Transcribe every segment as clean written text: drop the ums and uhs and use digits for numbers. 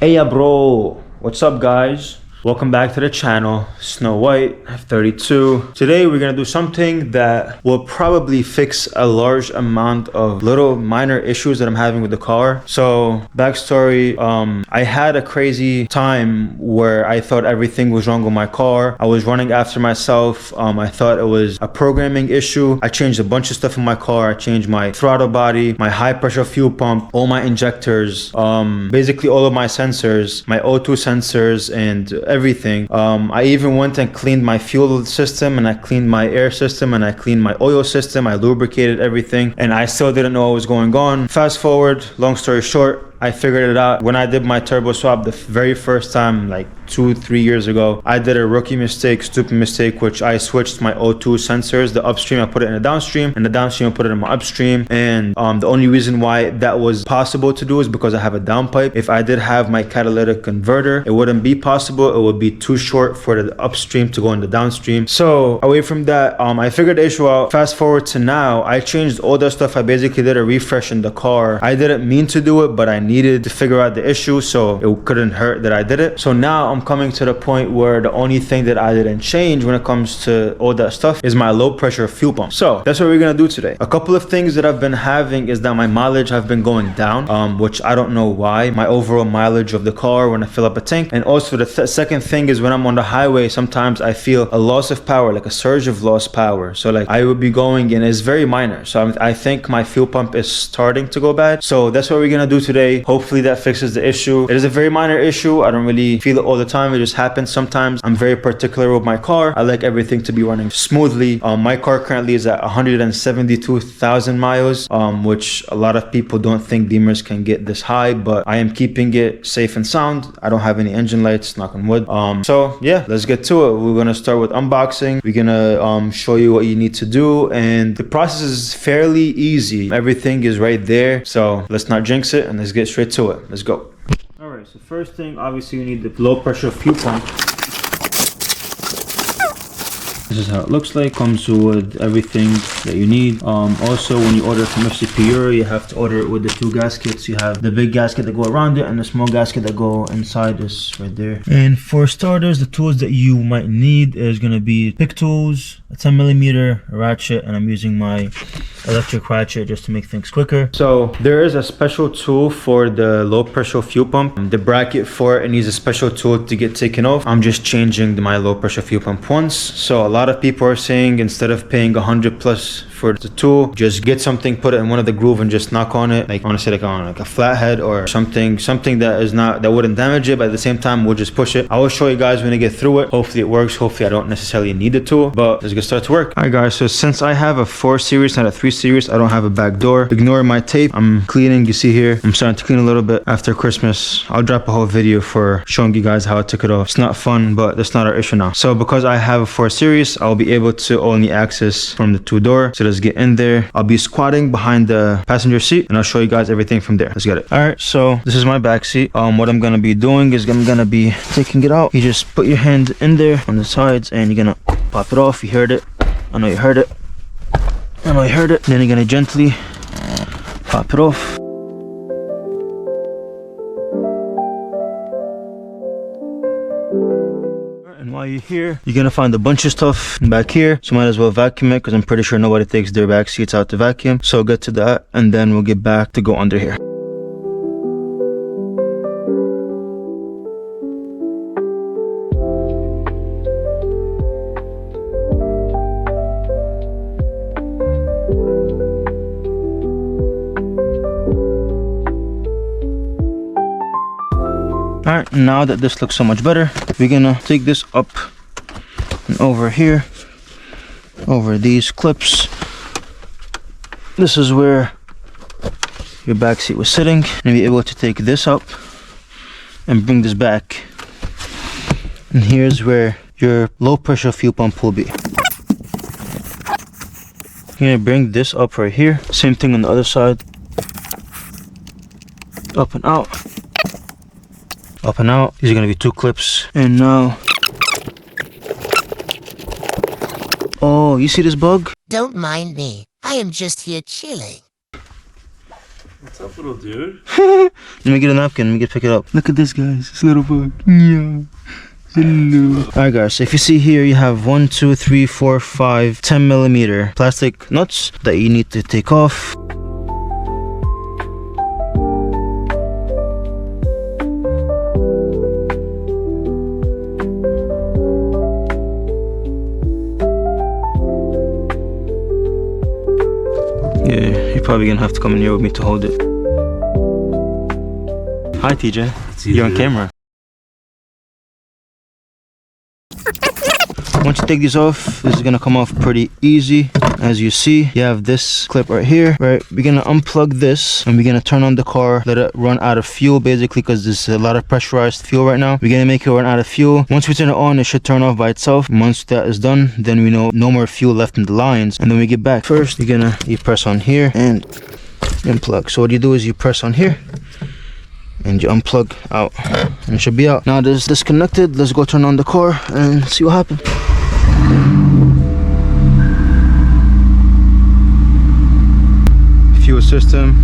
Hey ya bro, what's up guys? Welcome back to the channel, Snow White, F32. Today we're gonna do something that will probably fix a large amount of little minor issues that I'm having with the car. So, backstory, I had a crazy time where I thought everything was wrong with my car. I was running after myself. I thought it was a programming issue. I changed a bunch of stuff in my car. I changed my throttle body, my high pressure fuel pump, all my injectors, basically all of my sensors, my O2 sensors and everything. I even went and cleaned my fuel system, and I cleaned my air system, and I cleaned my oil system. I lubricated everything, and I still didn't know what was going on. Fast forward, long story short, I figured it out when I did my turbo swap the very first time, like 2-3 years ago. I did a rookie mistake, stupid mistake, which I switched my O2 sensors. The upstream I put it in the downstream, and the downstream I put it in my upstream. And the only reason why that was possible to do is because I have a downpipe. If I did have my catalytic converter, it wouldn't be possible. It would be too short for the upstream to go in the downstream. So away from that, I figured the issue out. Fast forward to now, I changed all that stuff. I basically did a refresh in the car. I didn't mean to do it, but I needed to figure out the issue, so it couldn't hurt that I did it. So now I'm coming to the point where the only thing that I didn't change when it comes to all that stuff is my low pressure fuel pump. So that's what we're gonna do today. A couple of things that I've been having is that my mileage have been going down, which I don't know why. My overall mileage of the car when I fill up a tank. And also the second thing is when I'm on the highway, sometimes I feel a loss of power, like a surge of lost power. So like I would be going and it's very minor. So I think my fuel pump is starting to go bad. So that's what we're gonna do today. Hopefully that fixes the issue. It is a very minor issue. I don't really feel it all the time. It just happens sometimes. I'm very particular with my car. I like everything to be running smoothly. My car currently is at 172,000 miles, which a lot of people don't think Beamers can get this high, but I am keeping it safe and sound. I don't have any engine lights, knock on wood. So yeah, let's get to it. We're gonna start with unboxing. We're gonna show you what you need to do, and the process is fairly easy. Everything is right there, so let's not jinx it and let's get straight to it. Let's go. All right, so first thing, obviously you need the low pressure fuel pump. This is how it looks like. Comes with everything that you need. Also, when you order from FCPure, you have to order it with the two gaskets. You have the big gasket that go around it and the small gasket that go inside is right there. And for starters, the tools that you might need is going to be pick tools, a 10mm ratchet, and I'm using my electric ratchet just to make things quicker. So there is a special tool for the low pressure fuel pump. The bracket for it needs a special tool to get taken off. I'm just changing my low pressure fuel pump once. So a lot of people are saying instead of paying 100 plus for the tool, just get something, put it in one of the groove and just knock on it, like honestly like on like a flathead or something that is not, that wouldn't damage it, but at the same time we'll just push it. I will show you guys when I get through it. Hopefully it works. Hopefully I don't necessarily need the tool, but let's get started to work. All right guys, so since I have a 4 series not a 3 series, I don't have a back door. Ignore my tape. I'm cleaning. You see here I'm starting to clean a little bit after Christmas. I'll drop a whole video for showing you guys how I took it off. It's not fun, but that's not our issue now. So because I have a 4 series, I'll be able to only access from the 2 door. So let's get in there. I'll be squatting behind the passenger seat and I'll show you guys everything from there. Let's get it. All right, so this is my back seat. What I'm gonna be doing is I'm gonna be taking it out. You just put your hand in there on the sides and you're gonna pop it off. You heard it. I know you heard it. I know you heard it. Then you're gonna gently pop it off. And while you're here, you're gonna find a bunch of stuff back here, so might as well vacuum it because I'm pretty sure nobody takes their back seats out to vacuum. So get to that and then we'll get back to go under here. All right, now that this looks so much better, we're gonna take this up and over here, over these clips. This is where your back seat was sitting, and be able to take this up and bring this back. And here's where your low pressure fuel pump will be. You're gonna bring this up right here. Same thing on the other side. Up and out. Up and out. These are gonna be 2 clips. And now, oh, you see this bug? Don't mind me. I am just here chilling. What's up, little dude? Let me get a napkin. Let me pick it up. Look at this, guys. This little bug. Yeah. Hello. Alright, guys. So if you see here, you have 1, 2, 3, 4, 5, 10 millimeter plastic nuts that you need to take off. Yeah, you're probably gonna have to come in here with me to hold it. Hi, TJ. You're on camera. Once you take these off, this is gonna come off pretty easy. As you see, you have this clip right here, right? We're gonna unplug this and we're gonna turn on the car, let it run out of fuel basically, because there's a lot of pressurized fuel right now. We're gonna make it run out of fuel. Once we turn it on, it should turn off by itself. Once that is done, then we know no more fuel left in the lines, and then we get back. First, you press on here and unplug. So what you do is you press on here and you unplug out, and it should be out. Now this is disconnected. Let's go turn on the car and see what happens. Fuel system.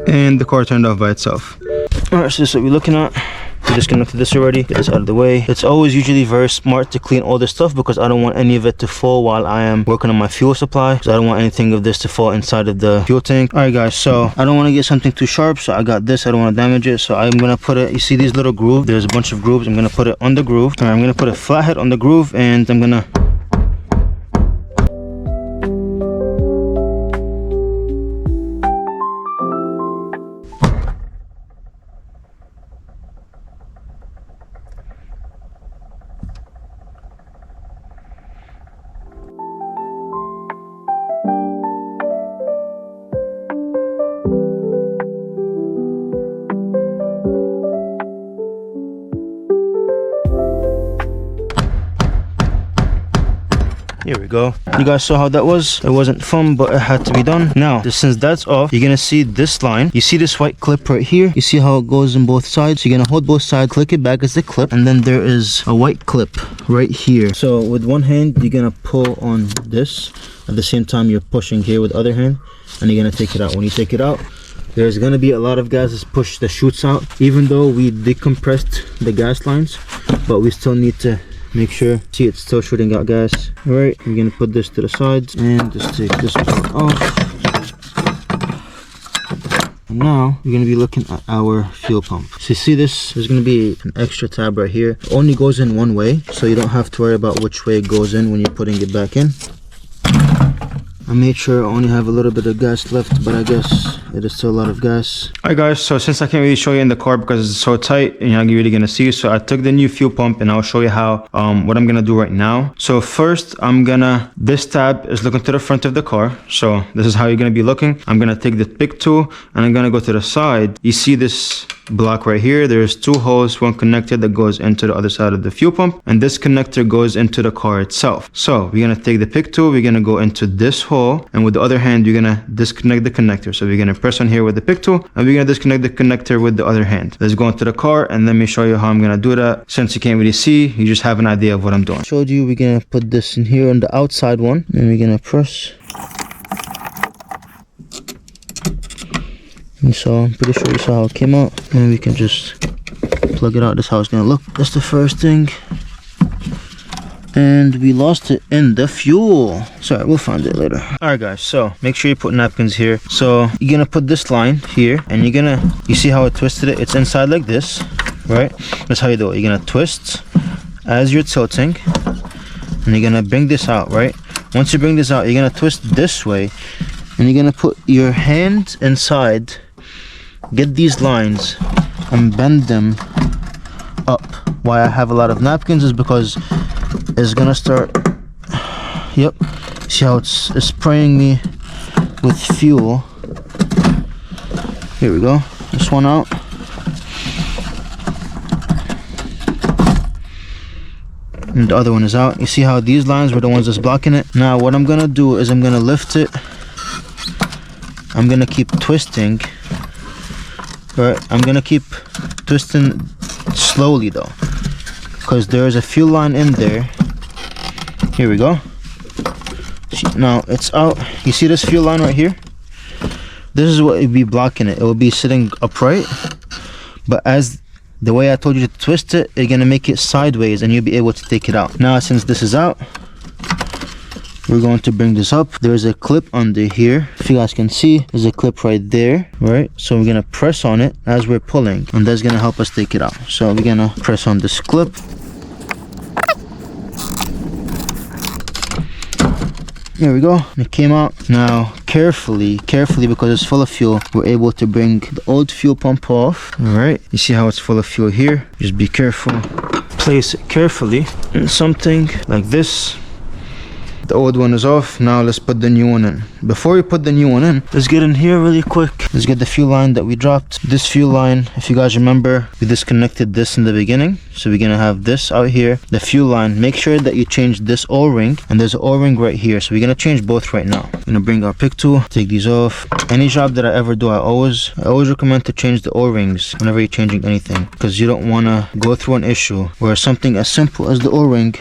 And the car turned off by itself. Alright, so this is what we're looking at. We disconnected this already. Get this out of the way. It's always usually very smart to clean all this stuff because I don't want any of it to fall while I am working on my fuel supply. So I don't want anything of this to fall inside of the fuel tank. Alright guys, so I don't want to get something too sharp, so I got this. I don't want to damage it, so I'm gonna put it, you see these little grooves? There's a bunch of grooves. I'm gonna put it on the groove. Alright, I'm gonna put a flathead on the groove, and I'm gonna here we go. You guys saw how that was. It wasn't fun, but it had to be done. Now, since that's off, you're gonna see this line. You see this white clip right here? You see how it goes on both sides? So you're gonna hold both sides, click it back as the clip, and then there is a white clip right here. So with one hand, you're gonna pull on this. At the same time, you're pushing here with the other hand, and you're gonna take it out. When you take it out, there's gonna be a lot of gases push the chutes out. Even though we decompressed the gas lines, but we still need to make sure. See, it's still shooting out gas. All right, we're gonna put this to the sides and just take this part off. And now we're gonna be looking at our fuel pump. So you see this, there's gonna be an extra tab right here. It only goes in one way, so you don't have to worry about which way it goes in when you're putting it back in. I made sure I only have a little bit of gas left, but I guess it is still a lot of gas. Alright guys, so since I can't really show you in the car because it's so tight and you're not really gonna see, so I took the new fuel pump and I'll show you how what I'm gonna do right now. So first, this tab is looking to the front of the car, so this is how you're gonna be looking. I'm gonna take the pick tool and I'm gonna go to the side. You see this block right here? There's two holes, one connected that goes into the other side of the fuel pump, and this connector goes into the car itself. So we're gonna take the pick tool, we're gonna go into this hole, and with the other hand you're gonna disconnect the connector. So we're gonna press on here with the pick tool, and we're gonna disconnect the connector with the other hand. Let's go into the car and let me show you how I'm gonna do that. Since you can't really see, you just have an idea of what I'm doing. Showed you, we're gonna put this in here on the outside one, and we're gonna press. And so I'm pretty sure you saw how it came out, and we can just plug it out. That's how it's gonna look. That's the first thing. And we lost it in the fuel. Sorry, we'll find it later. Alright guys, so make sure you put napkins here. So you're gonna put this line here, and you see how I twisted it? It's inside like this, right? That's how you do it. You're gonna twist as you're tilting, and you're gonna bring this out, right? Once you bring this out, you're gonna twist this way, and you're gonna put your hand inside, get these lines and bend them up. Why I have a lot of napkins is because it's gonna start, yep, see how it's spraying me with fuel. Here we go, this one out. And the other one is out. You see how these lines were the ones that's blocking it? Now what I'm gonna do is I'm gonna lift it. I'm gonna keep twisting. Right, I'm gonna keep twisting slowly though. because there is a fuel line in there. Here we go. Now it's out. You see this fuel line right here? This is what would be blocking it. It will be sitting upright, but as the way I told you to twist it, you're gonna make it sideways and you'll be able to take it out. Now since this is out, we're going to bring this up. There's a clip under here. If you guys can see, there's a clip right there, right? So we're gonna press on it as we're pulling, and that's gonna help us take it out. So we're gonna press on this clip. There we go. It came out. Now carefully, because it's full of fuel, we're able to bring the old fuel pump off. All right, you see how it's full of fuel here? Just be careful. Place it carefully in something like this. The old one is off. Now let's put the new one in. Before we put the new one in, let's get in here really quick. Let's get the fuel line that we dropped. This fuel line, if you guys remember, we disconnected this in the beginning. So we're gonna have this out here. The fuel line, make sure that you change this O-ring, and there's an O-ring right here. So we're gonna change both right now. I'm gonna bring our pick tool, take these off. Any job that I ever do, I always recommend to change the O-rings whenever you're changing anything, because you don't wanna go through an issue where something as simple as the O-ring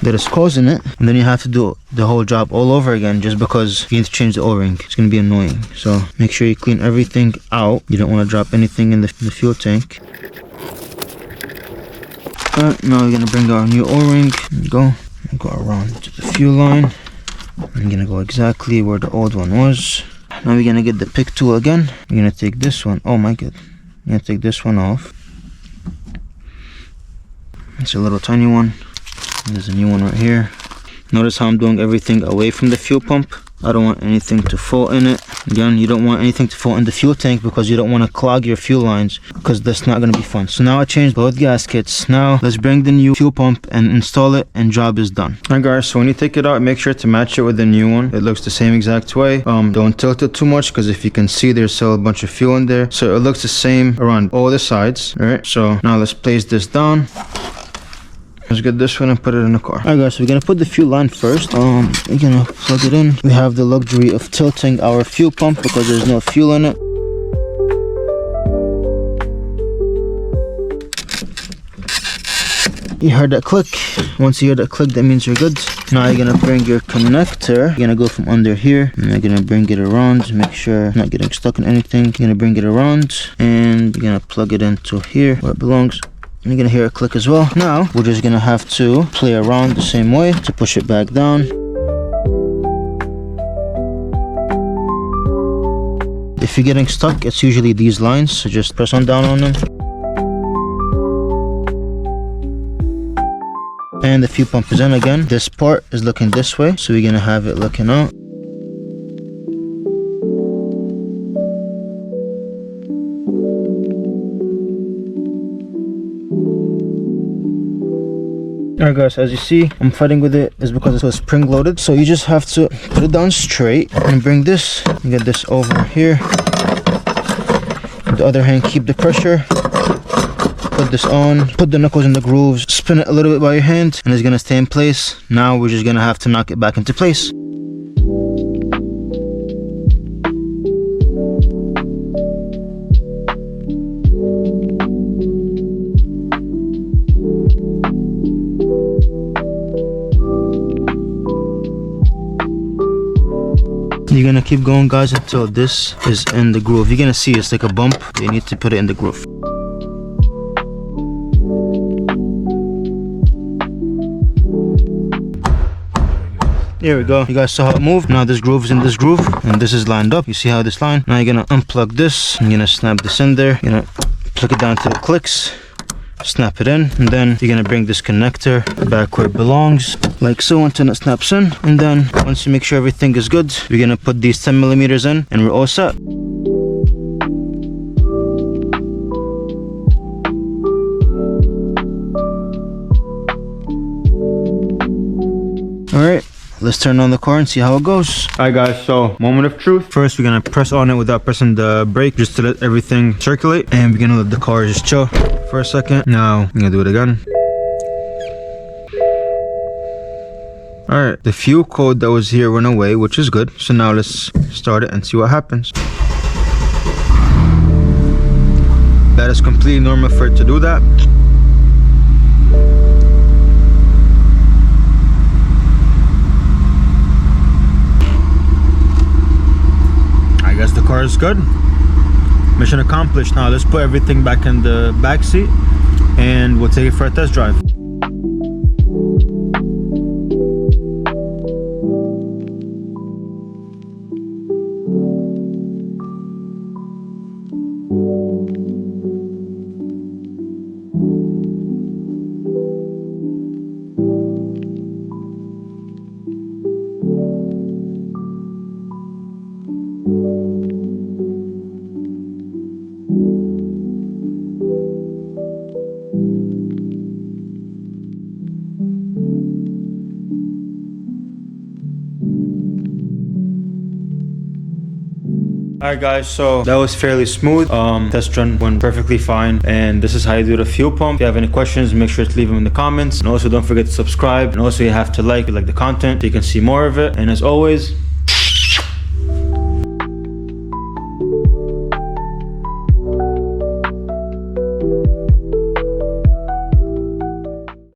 that is causing it, and then you have to do the whole job all over again just because you need to change the O-ring. It's going to be annoying. So make sure you clean everything out. You don't want to drop anything in the fuel tank. Alright, now we're going to bring our new O-ring. Go around to the fuel line. I'm going to go exactly where the old one was. Now we're going to get the pick tool again. We're going to take this one. Oh my god. I'm going to take this one off. It's a little tiny one. There's a new one right here. Notice how I'm doing everything away from the fuel pump. I don't want anything to fall in it. Again, you don't want anything to fall in the fuel tank because you don't want to clog your fuel lines, because that's not going to be fun. So now I changed both gaskets. Now let's bring the new fuel pump and install it, and job is done. Alright guys, so when you take it out, make sure to match it with the new one. It looks the same exact way. Don't tilt it too much, because if you can see, there's still a bunch of fuel in there. So it looks the same around all the sides. Alright, so now let's place this down. Let's get this one and put it in the car. Alright guys, so we're gonna put the fuel line first. We're gonna plug it in. We have the luxury of tilting our fuel pump because there's no fuel in it. You heard that click. Once you hear that click, that means you're good. Now you're gonna bring your connector. You're gonna go from under here, and you're gonna bring it around. Make sure you're not getting stuck in anything. You're gonna bring it around, and you're gonna plug it into here where it belongs. You're gonna hear a click as well. Now we're just gonna have to play around the same way to push it back down. If you're getting stuck, it's usually these lines, so just press on down on them. And the fuel pump is in again. This part is looking this way, so we're gonna have it looking out. Alright guys, as you see, I'm fighting with it is because it was spring loaded. So you just have to put it down straight and bring this and get this over here. With the other hand, keep the pressure. Put this on, put the knuckles in the grooves, spin it a little bit by your hand, and it's gonna stay in place. Now we're just gonna have to knock it back into place. You're gonna keep going guys until this is in the groove. You're gonna see it's like a bump. You need to put it in the groove. There we go. You guys saw how it moved. Now this groove is in this groove, and this is lined up. You see how this line? Now you're gonna unplug this. You're gonna snap this in there. You're gonna plug it down to the clicks. Snap it in, and then you're gonna bring this connector back where it belongs, like so, until it snaps in. And then once you make sure everything is good, we're gonna put these 10mm in, and we're all set. Alright, let's turn on the car and see how it goes. Alright guys, so moment of truth. First we're gonna press on it without pressing the brake, just to let everything circulate, and we're gonna let the car just chill for a second. Now I'm gonna do it again. Alright, the fuel code that was here went away, which is good. So now let's start it and see what happens. That is completely normal for it to do that. car is good. Mission accomplished. Now let's put everything back in the back seat and we'll take it for a test drive. Alright guys, so that was fairly smooth. Test run went perfectly fine, and this is how you do the fuel pump. If you have any questions, make sure to leave them in the comments, and also don't forget to subscribe, and also you have to like the content so you can see more of it. And as always,